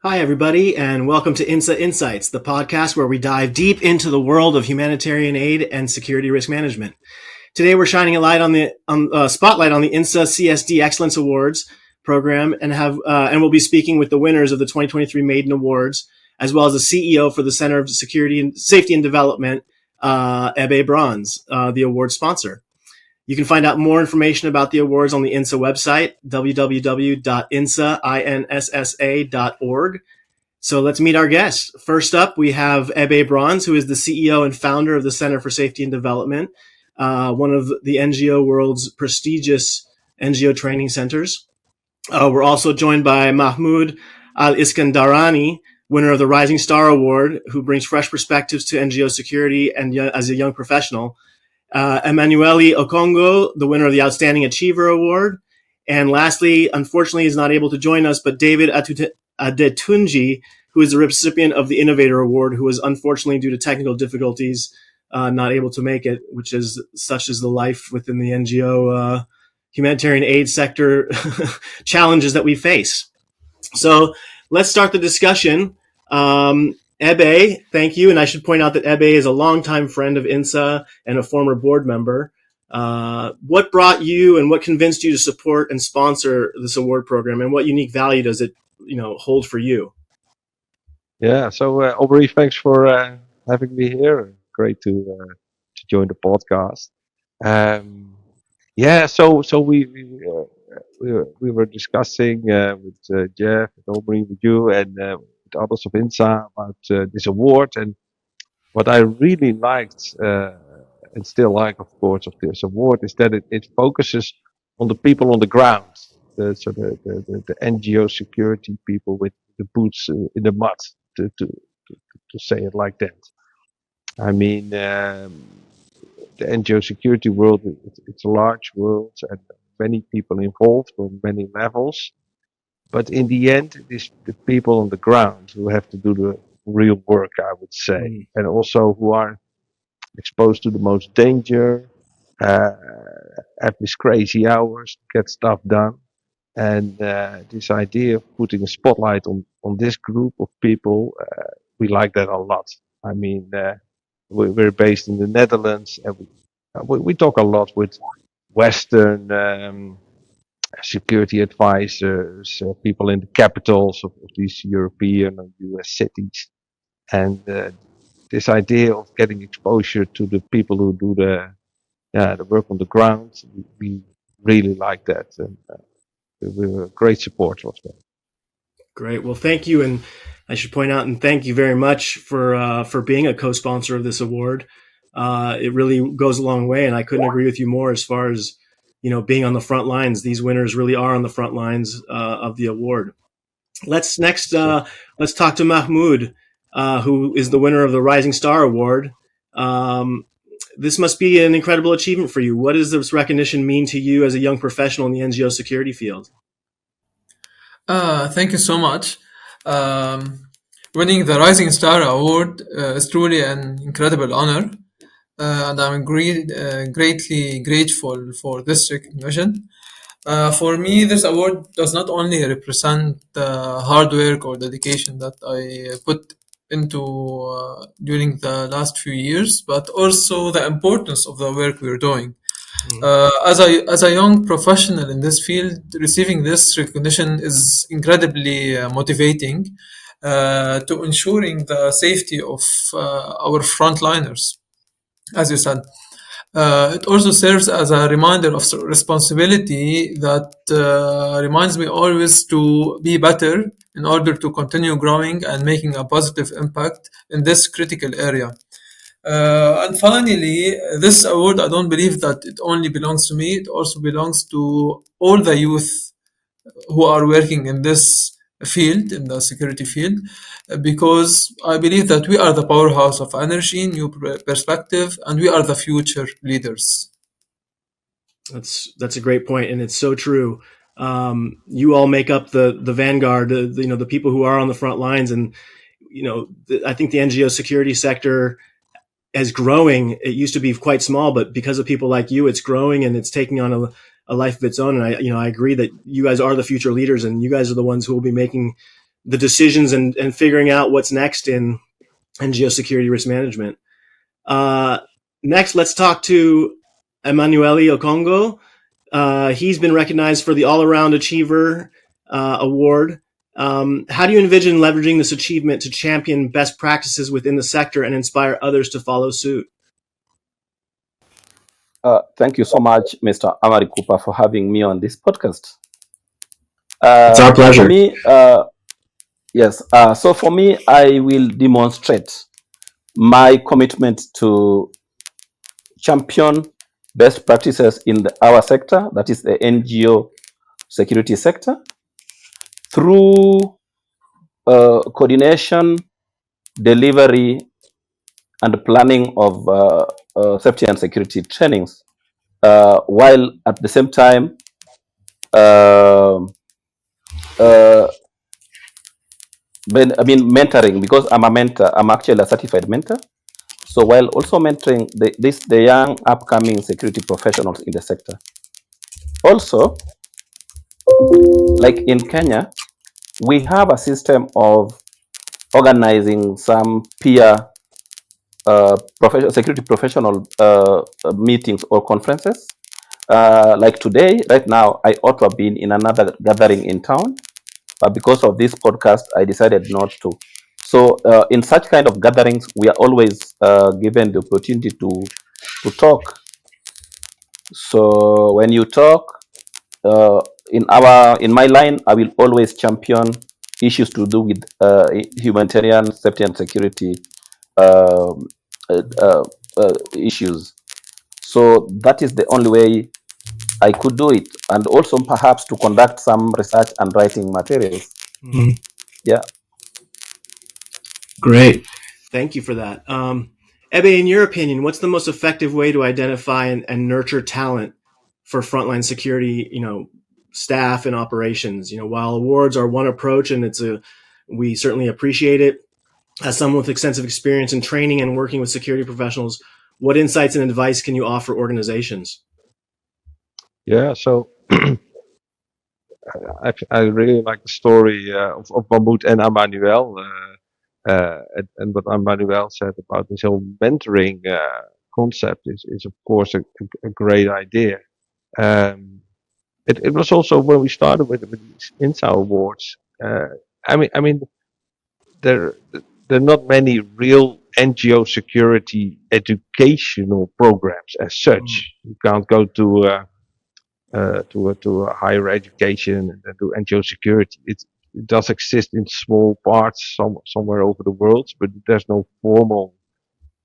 Hi, everybody, and welcome to INSSA Insights, the podcast where we dive deep into the world of humanitarian aid and security risk management. Today, we're shining a light on the spotlight on the INSSA-CSD Excellence Awards program, and we'll be speaking with the winners of the 2023 Maiden Awards, as well as the CEO for the Center of Safety and Development, Ebe Brons, the award sponsor. You can find out more information about the awards on the INSSA website, www.inssa.org. So let's meet our guests. First up, we have Ebe Brons, who is the CEO and founder of the Center for Safety and Development, one of the NGO world's prestigious NGO training centers. We're also joined by Mahmoud Al Iskandarani, winner of the Rising Star Award, who brings fresh perspectives to NGO security and as a young professional. Emanuely Okongo, the winner of the Outstanding Achiever Award. And lastly, unfortunately, is not able to join us, but David Adetunji, who is the recipient of the Innovator Award, who was unfortunately, due to technical difficulties, not able to make it, which is such as the life within the NGO humanitarian aid sector challenges that we face. So let's start the discussion. Ebe, thank you. And I should point out that Ebe is a longtime friend of INSSA and a former board member. What brought you and what convinced you to support and sponsor this award program, and what unique value does it, hold for you? Yeah, so Amaury, thanks for having me here. Great to join the podcast. So we were discussing with Jeff, with Amaury, with you, and with others of INSSA about this award. And what I really liked and still like, of course, of this award is that it focuses on the people on the ground. The NGO security people with the boots in the mud, to say it like that. I mean, the NGO security world, it's a large world and many people involved on many levels. But in the end, it is the people on the ground who have to do the real work, I would say, and also who are exposed to the most danger, have these crazy hours to get stuff done. And this idea of putting a spotlight on this group of people, we like that a lot. I mean, we're based in the Netherlands, and we talk a lot with Western security advisors, people in the capitals of these European and US cities. And this idea of getting exposure to the people who do the work on the ground, we really like that. And we're a great supporter of that. Great. Well, thank you. And I should point out and thank you very much for being a co-sponsor of this award. It really goes a long way, and I couldn't agree with you more as far as, being on the front lines. These winners really are on the front lines of the award. Let's talk to Mahmoud, who is the winner of the Rising Star Award. This must be an incredible achievement for you. What does this recognition mean to you as a young professional in the NGO security field? Thank you so much. Winning the Rising Star Award is truly an incredible honor, and I'm greatly grateful for this recognition. For me, this award does not only represent the hard work or dedication that I put into during the last few years, but also the importance of the work we're doing. As a young professional in this field, receiving this recognition is incredibly motivating to ensuring the safety of our frontliners, as you said. It also serves as a reminder of responsibility that reminds me always to be better in order to continue growing and making a positive impact in this critical area. And finally, this award, I don't believe that it only belongs to me, it also belongs to all the youth who are working in this field, in the security field, because I believe that we are the powerhouse of energy, new perspective, and we are the future leaders. That's a great point, and it's so true. You all make up the vanguard, the people who are on the front lines, and I think the NGO security sector is growing. It used to be quite small, but because of people like you, it's growing and it's taking on a life of its own. And I agree that you guys are the future leaders, and you guys are the ones who will be making the decisions and figuring out what's next in NGO security risk management. Next, let's talk to Emanuely Okongo. He's been recognized for the All-Around Achiever Award. How do you envision leveraging this achievement to champion best practices within the sector and inspire others to follow suit? Thank you so much, Mr. Amaury Cooper, for having me on this podcast. It's our pleasure. For me, yes. So for me, I will demonstrate my commitment to champion best practices in our sector, that is the NGO security sector, through coordination, delivery, and planning of safety and security trainings, while at the same time mentoring, because I'm a mentor. I'm actually a certified mentor. So while also mentoring the young upcoming security professionals in the sector. Also, like in Kenya, we have a system of organizing some peer security professional meetings or conferences. Like today, right now, I ought to have been in another gathering in town, but because of this podcast, I decided not to. So in such kind of gatherings, we are always given the opportunity to talk. So when you talk, in my line, I will always champion issues to do with humanitarian safety and security issues. So that is the only way I could do it, and also perhaps to conduct some research and writing materials. Mm-hmm. Yeah. Great. Thank you for that. Ebe, in your opinion, what's the most effective way to identify and nurture talent for frontline security, staff and operations? While awards are one approach, and we certainly appreciate it, as someone with extensive experience in training and working with security professionals, what insights and advice can you offer organizations? Yeah, so I really like the story of Mahmoud and Emmanuel, and what Emmanuel said about this whole mentoring concept is of course a great idea. It was also when we started with these INSSA awards. I mean, there are not many real NGO security educational programs as such. You can't go to a higher education and do NGO security. It does exist in small parts somewhere over the world, but there's no formal,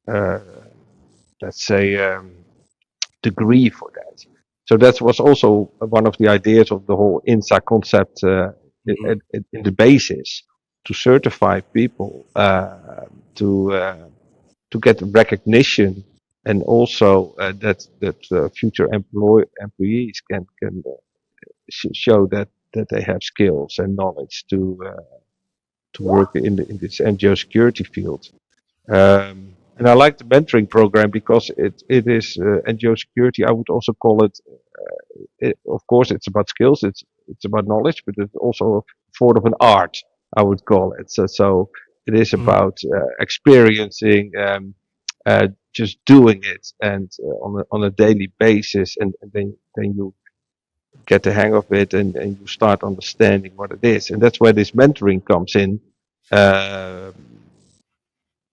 let's say, degree for that. So that was also one of the ideas of the whole INSSA concept in the basis, to certify people to get recognition, and also that future employees can show that they have skills and knowledge to work in this NGO security field. And I like the mentoring program because it is NGO security. I would also call it, of course, it's about skills, it's about knowledge, but it's also a form of an art, I would call it. So it is about experiencing, just doing it, and on a daily basis, and then you get the hang of it, and you start understanding what it is. And that's where this mentoring comes in,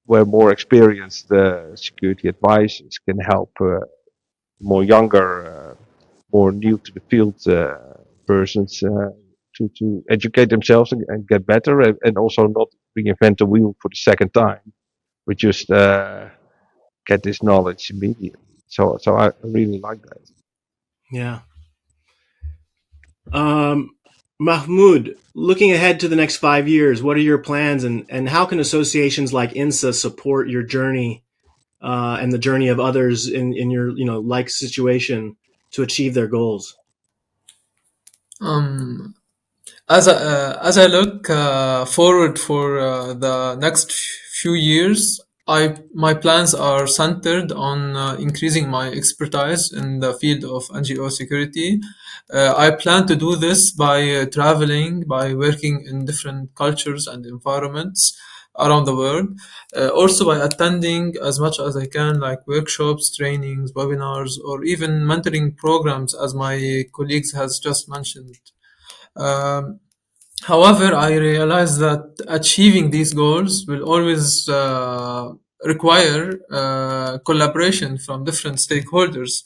where more experienced security advisors can help more younger, more new to the field persons to educate themselves and get better, and also not reinvent the wheel for the second time, but just get this knowledge immediately. So I really like that. Yeah. Mahmoud, looking ahead to the next 5 years, what are your plans, and how can associations like INSSA support your journey and the journey of others in your like situation to achieve their goals? As I look forward for the next few years, my plans are centered on increasing my expertise in the field of NGO security. I plan to do this by traveling, by working in different cultures and environments around the world. Also by attending as much as I can, like workshops, trainings, webinars, or even mentoring programs, as my colleagues has just mentioned. Um, However, I realize that achieving these goals will always require collaboration from different stakeholders,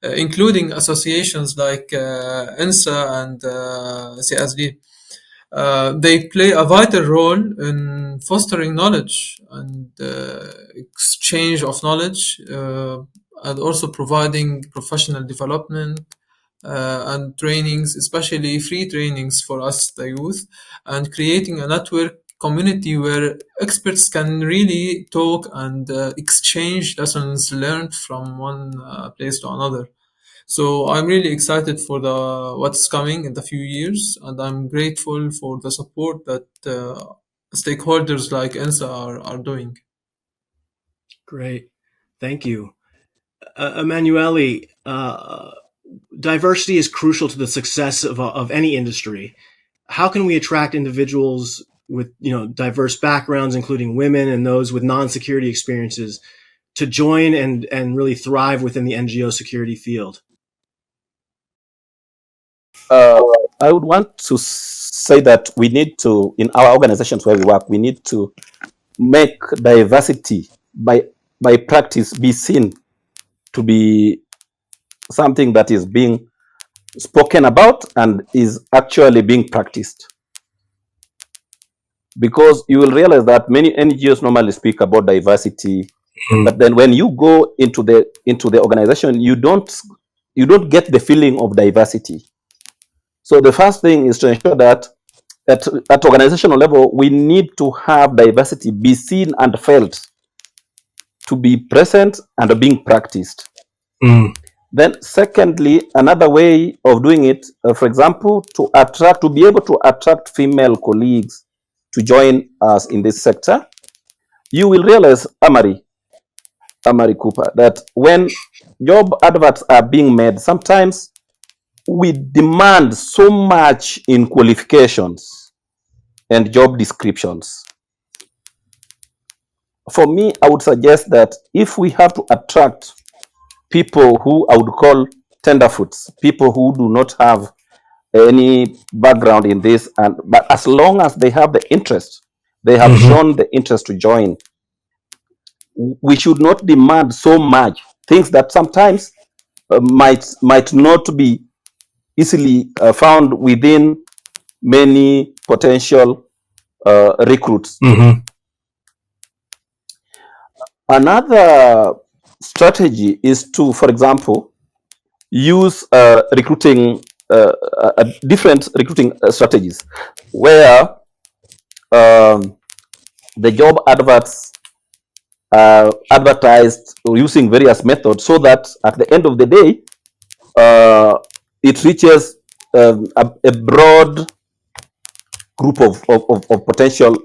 including associations like INSSA and CSD. They play a vital role in fostering knowledge and exchange of knowledge, and also providing professional development and trainings, especially free trainings for us, the youth, and creating a network community where experts can really talk and exchange lessons learned from one place to another. So I'm really excited for the what's coming in the few years, and I'm grateful for the support that stakeholders like INSA are doing. Great. Thank you. Emanuely, diversity is crucial to the success of any industry. How can we attract individuals with diverse backgrounds, including women and those with non-security experiences, to join and really thrive within the NGO security field? I would want to say that we need to, in our organizations where we work, we need to make diversity by practice be seen to be something that is being spoken about and is actually being practiced. Because you will realize that many NGOs normally speak about diversity, but then when you go into the organization, you don't get the feeling of diversity. So the first thing is to ensure that at organizational level, we need to have diversity be seen and felt, to be present and being practiced. Then secondly, another way of doing it, for example, to be able to attract female colleagues to join us in this sector, you will realize, Amaury Cooper, that when job adverts are being made, sometimes we demand so much in qualifications and job descriptions. For me, I would suggest that if we have to attract people who I would call tenderfoots, people who do not have any background in this, but as long as they have the interest, they have shown the interest to join, we should not demand so much things that sometimes might not be easily found within many potential recruits. Another strategy is to, for example, use different recruiting strategies where the job adverts are advertised using various methods, so that at the end of the day, it reaches a broad group of potential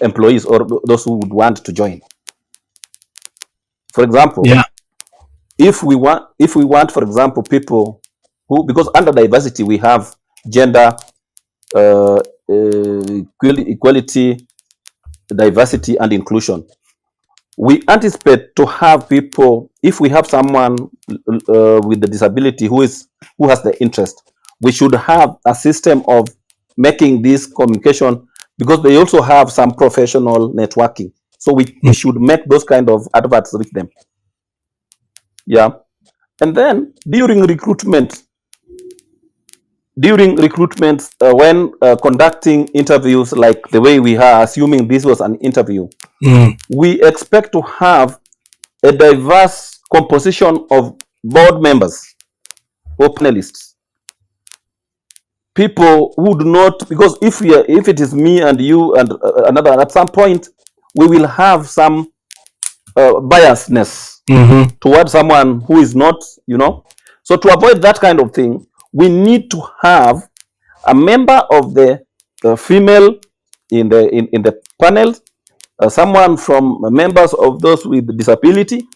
employees, or those who would want to join. For example, if we want, for example, people who, because under diversity we have gender, equality, diversity, and inclusion. We anticipate to have people, if we have someone with the disability who has the interest, we should have a system of making this communication, because they also have some professional networking. So we should make those kind of adverts with them. Yeah. And then during recruitment, when conducting interviews, like the way we are assuming this was an interview, we expect to have a diverse composition of board members or panelists. People who do not, because if it is me and you and another, at some point we will have some biasness towards someone who is not, So to avoid that kind of thing, we need to have a member of the female in the panel, someone from members of those with disability,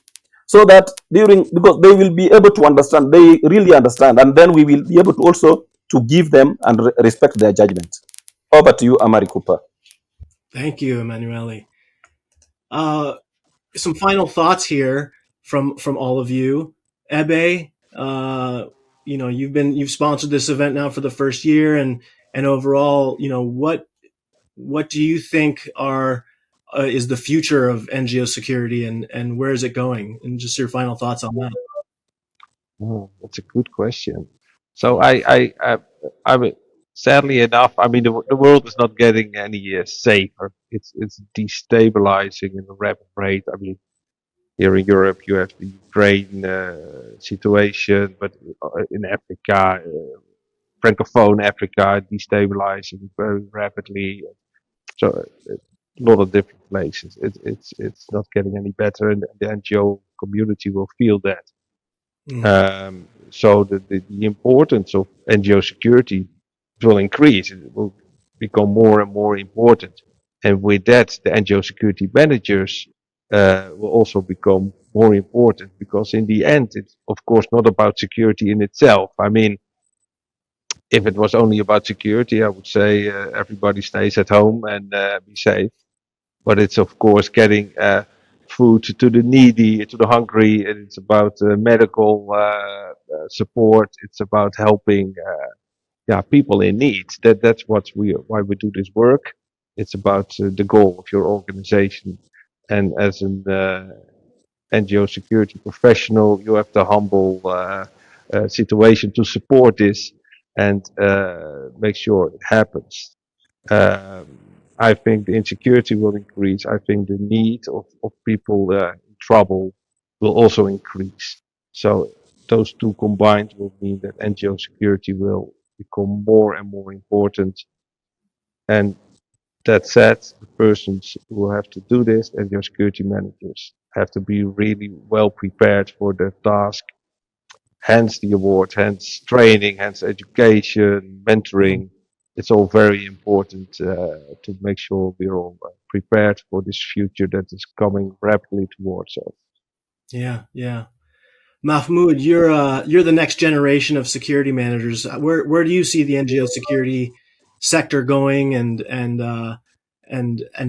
so that because they will be able to understand, they really understand, and then we will be able to also to give them and respect their judgment. Over to you, Amaury Cooper. Thank you, Emanuely. Some final thoughts here from all of you. Ebe, you've sponsored this event now for the first year, and overall, what do you think is the future of NGO security, and where is it going? And just your final thoughts on that. Oh, that's a good question. So I mean, sadly enough, I mean, the world is not getting any safer. It's destabilizing in a rapid rate. I mean, here in Europe, you have the Ukraine situation, but in Africa, Francophone Africa, destabilizing very rapidly. So a lot of different places. It's not getting any better, and the NGO community will feel that. So the importance of NGO security will increase. It will become more and more important. And with that, the NGO security managers will also become more important, because in the end, it's of course not about security in itself. I mean, if it was only about security, I would say everybody stays at home and be safe. But it's of course getting food to the needy, to the hungry, and it's about medical support. It's about helping people in need. That's why we do this work. It's about the goal of your organization. And as an NGO security professional, you have the humble situation to support this and make sure it happens. I think the insecurity will increase. I think the need of people in trouble will also increase. So those two combined will mean that NGO security will become more and more important. And that said, the persons who have to do this, NGO security managers, have to be really well prepared for their task. Hence the award, hence training, hence education, mentoring. It's all very important to make sure we're all prepared for this future that is coming rapidly towards us. Yeah. Mahmoud, you're the next generation of security managers. Where do you see the NGO security sector going, and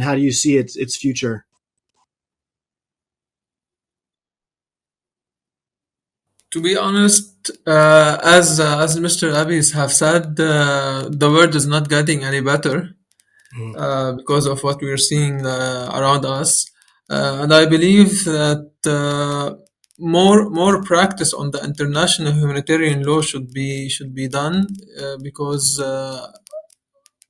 how do you see its future? To be honest, as Mr. Abis have said, the world is not getting any better because of what we're seeing around us, and I believe that more practice on the international humanitarian law should be done, because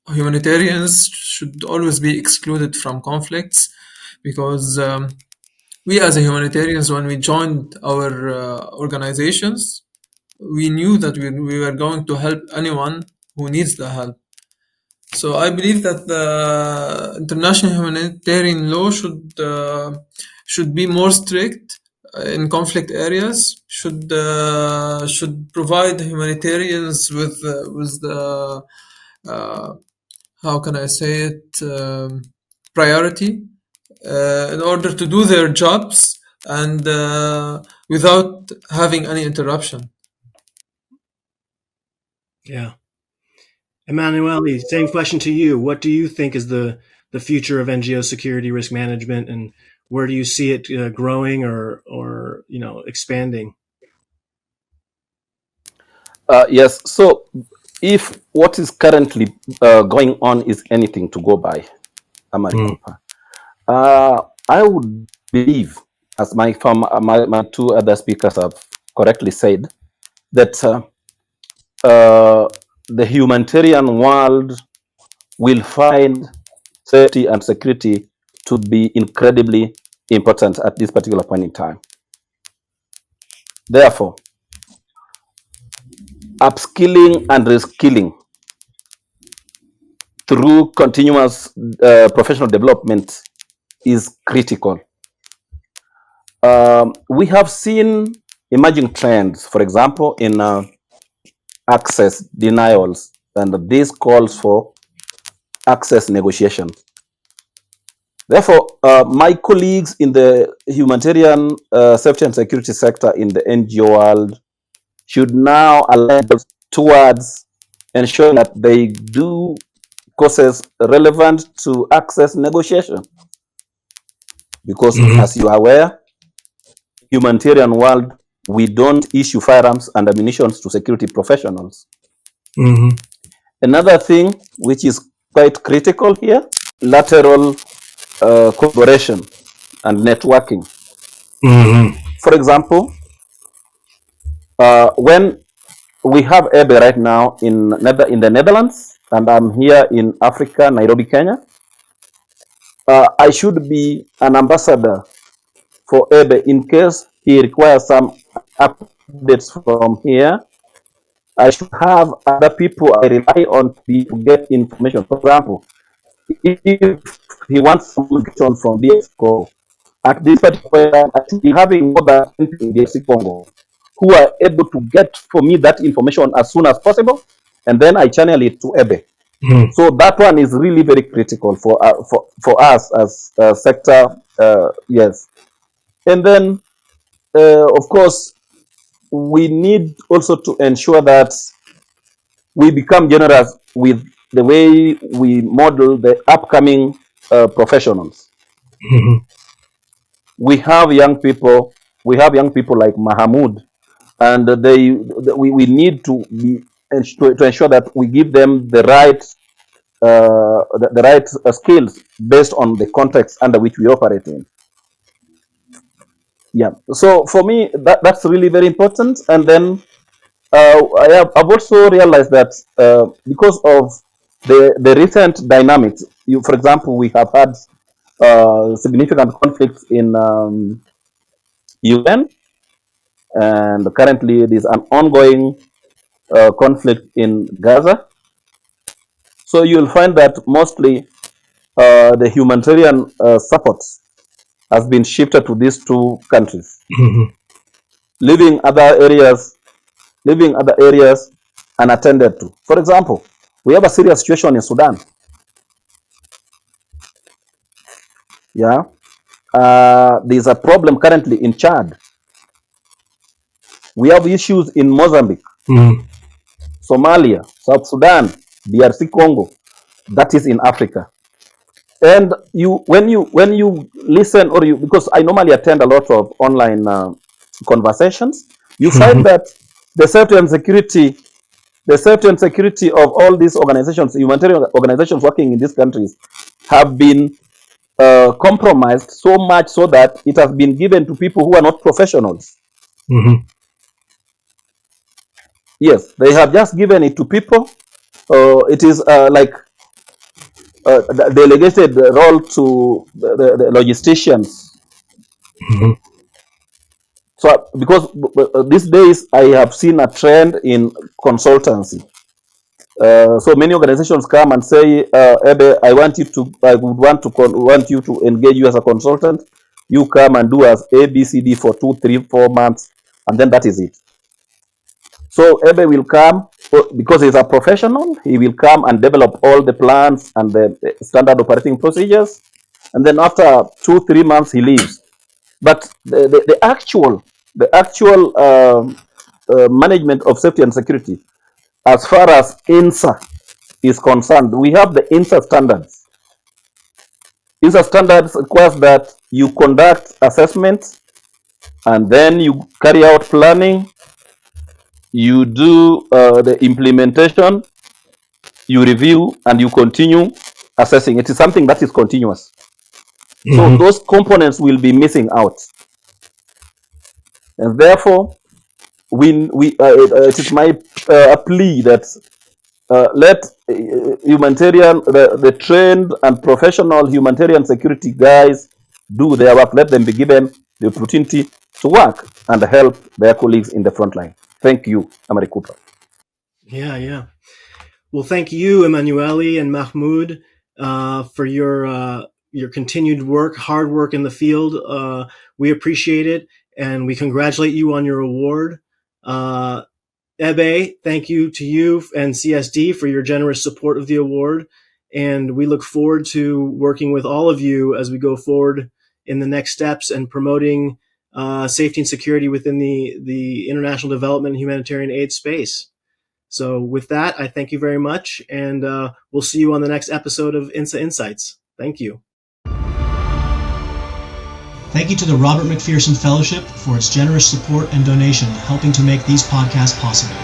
humanitarians should always be excluded from conflicts, because we as a humanitarians, when we joined our organizations, we knew that we were going to help anyone who needs the help. So I believe that the international humanitarian law should be more strict in conflict areas. Should provide humanitarians with the how can I say it, priority in order to do their jobs, and without having any interruption. Yeah. Emanuely, same question to you. What do you think is the future of NGO security risk management, and where do you see it growing or expanding? Yes. So, if what is currently going on is anything to go by, Amaury Cooper, I would believe, as my two other speakers have correctly said, that the humanitarian world will find safety and security to be incredibly important at this particular point in time. Therefore, upskilling and reskilling through continuous professional development is critical. We have seen emerging trends, for example, in access denials, and this calls for access negotiation. Therefore, my colleagues in the humanitarian safety and security sector in the NGO world should now align towards ensuring that they do courses relevant to access negotiation. Because as you are aware, humanitarian world, we don't issue firearms and ammunition to security professionals. Another thing which is quite critical here, lateral collaboration and networking. For example, when we have Ebe right now in the Netherlands, and I'm here in Africa, Nairobi, Kenya, I should be an ambassador for Ebe in case he requires some updates from here. I should have other people I rely on to get information. For example, if he wants some information from BX at this particular time, I should be having more than 20 in BX Congo who are able to get for me that information as soon as possible, and then I channel it to Ebe. So that one is really very critical for us as a sector. Yes, and then of course we need also to ensure that we become generous with the way we model the upcoming professionals. We have young people. We have young people like Mahmoud, and we need to be to ensure that we give them the right skills based on the context under which we operate in. Yeah. So for me, that's really very important. And then I've also realized that because of the recent dynamics, for example, we have had significant conflicts in UN, and currently there's an ongoing conflict in Gaza. So you'll find that mostly the humanitarian support has been shifted to these two countries, leaving other areas unattended to. For example, we have a serious situation in Sudan. Yeah, there's a problem currently in Chad. We have issues in Mozambique, Somalia, South Sudan, DRC Congo. That is in Africa. And when you listen, or because I normally attend a lot of online conversations, you find that the safety and security of all these organizations, humanitarian organizations working in these countries, have been compromised so much so that it has been given to people who are not professionals. Yes, they have just given it to people. It is like the delegated role to the logisticians. So, because these days I have seen a trend in consultancy. So many organizations come and say, Ebe, I would want you to engage you as a consultant. You come and do as A, B, C, D for 2, 3, 4 months, and then that is it. So Ebe will come, because he's a professional, he will come and develop all the plans and the standard operating procedures, and then after 2, 3 months he leaves. But the actual management of safety and security, as far as INSSA is concerned, we have the INSSA standards. INSSA standards requires that you conduct assessments, and then you carry out planning, you do the implementation, you review, and you continue assessing. It is something that is continuous. So those components will be missing out. And therefore, it is my plea that let humanitarian, the trained and professional humanitarian security guys do their work. Let them be given the opportunity to work and help their colleagues in the front line. Thank you, Amaury Cooper. Yeah. Well, thank you, Emanuely and Mahmoud, for your continued work, hard work in the field. We appreciate it, and we congratulate you on your award. Ebe, thank you to you and CSD for your generous support of the award. And we look forward to working with all of you as we go forward in the next steps and promoting safety and security within the international development and humanitarian aid space. So with that, I thank you very much, and we'll see you on the next episode of INSSA Insights. Thank you. Thank you to the Robert McPherson Fellowship for its generous support and donation, helping to make these podcasts possible.